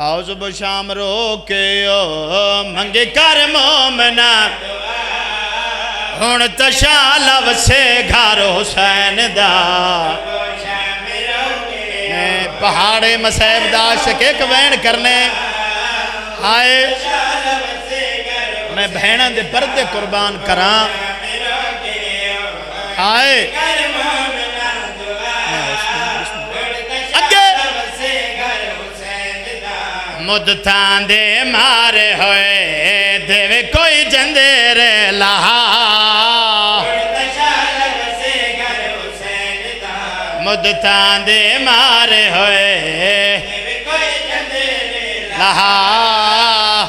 آؤ صبح شام رو کے منگے کر مومنا ہون تشالا وسے گھر حسین دا پہاڑے مسیب دا شکیک وین کرنے آئے میں بہنہ دے پردے قربان کران آئے مدتان دے مارے ہوئے دیوے کوئی جندے رے لہا مدتان دے مارے ہوئے لہا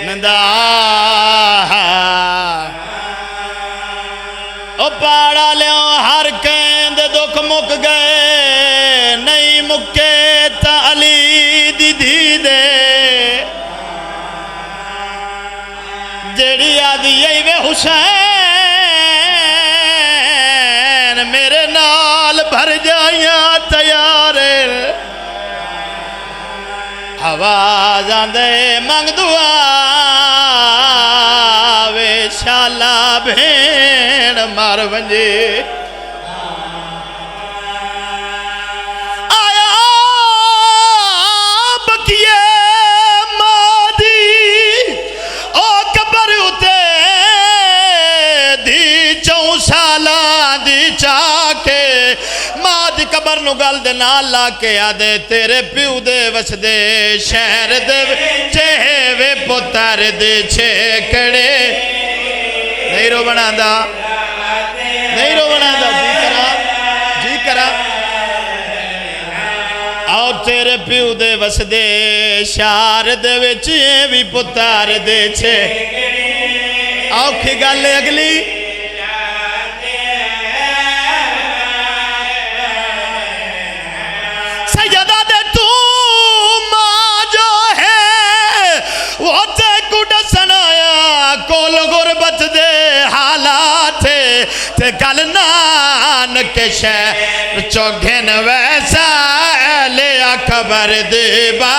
ندا او پاڑا لیوں ہر کیند دکھ مک گئے نہیں مکے تا علی دی دی دے جیڑی آدھی یہی وے حسین میرے نال بھر جائیاں تیارے آواز آندے مانگ دعا وے شالا بھین مار ونجے آیا بکیے مادی او کبر اتے دی چون سالا دی چاکے ماد قبر نو گل دے نال لا کے آدے تیرے پیو دے وس دے شہر دے چہے وے پتر دے چھکڑے نہیں رو بنا دا نہیں رو بنا دا جی کرا آؤ تیرے پیو دے وس دے شہر دے وچے وی پتر دے چھکڑے آؤ کھی گالے اگلی کول غربت دے حالات تے گل نانک شہر چوگھن ویسا لیا خبر دے با